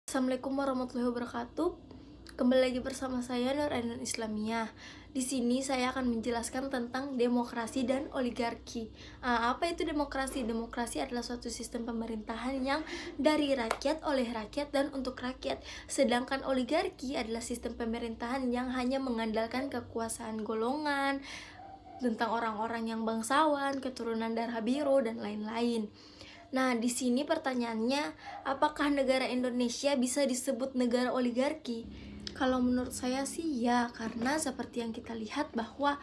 Assalamualaikum warahmatullahi wabarakatuh. Kembali lagi bersama saya Nur Ainun Islamiyah. Di sini saya akan menjelaskan tentang demokrasi dan oligarki. Apa itu demokrasi? Demokrasi adalah suatu sistem pemerintahan yang dari rakyat, oleh rakyat, dan untuk rakyat. Sedangkan oligarki adalah sistem pemerintahan yang hanya mengandalkan kekuasaan golongan, tentang orang-orang yang bangsawan, keturunan darah biru, dan lain-lain. Nah, di sini pertanyaannya, apakah negara Indonesia bisa disebut negara oligarki? Kalau menurut saya sih ya, karena seperti yang kita lihat bahwa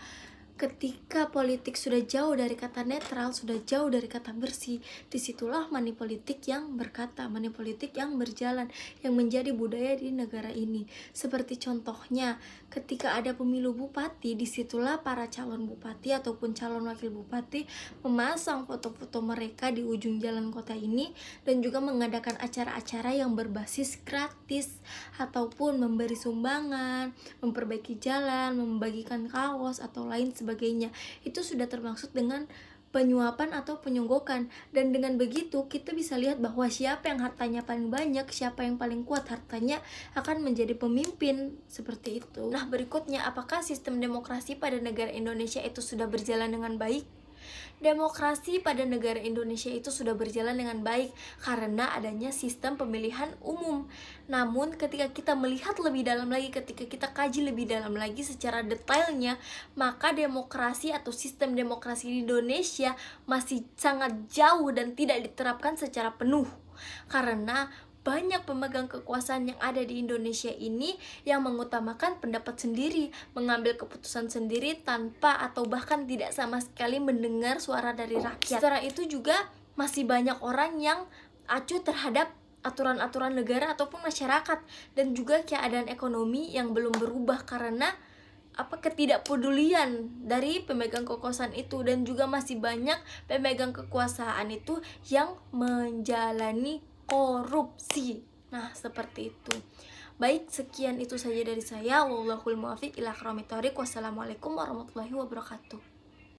ketika politik sudah jauh dari kata netral, sudah jauh dari kata bersih, disitulah money politik yang berkata, money politik yang berjalan, yang menjadi budaya di negara ini. Seperti contohnya, ketika ada pemilu bupati, disitulah para calon bupati ataupun calon wakil bupati memasang foto-foto mereka di ujung jalan kota ini, dan juga mengadakan acara-acara yang berbasis gratis, ataupun memberi sumbangan, memperbaiki jalan, membagikan kaos, atau lain sebagainya. Itu sudah termaksud dengan penyuapan atau penyonggokan. Dan dengan begitu kita bisa lihat bahwa siapa yang hartanya paling banyak, siapa yang paling kuat hartanya akan menjadi pemimpin, seperti itu. Nah, berikutnya, apakah sistem demokrasi pada negara Indonesia itu sudah berjalan dengan baik? Demokrasi pada negara Indonesia itu sudah berjalan dengan baik karena adanya sistem pemilihan umum. Namun ketika kita melihat lebih dalam lagi, ketika kita kaji lebih dalam lagi secara detailnya, maka demokrasi atau sistem demokrasi di Indonesia masih sangat jauh dan tidak diterapkan secara penuh. Karena banyak pemegang kekuasaan yang ada di Indonesia ini yang mengutamakan pendapat sendiri, mengambil keputusan sendiri tanpa atau bahkan tidak sama sekali mendengar suara dari rakyat. Setelah itu juga masih banyak orang yang acuh terhadap aturan-aturan negara ataupun masyarakat, dan juga keadaan ekonomi yang belum berubah karena ketidakpedulian dari pemegang kekuasaan itu. Dan juga masih banyak pemegang kekuasaan itu yang menjalani korupsi. Nah, seperti itu. Baik, sekian itu saja dari saya. Wallahul muwaffiq ila aqrabit thoriq. Wassalamualaikum warahmatullahi wabarakatuh.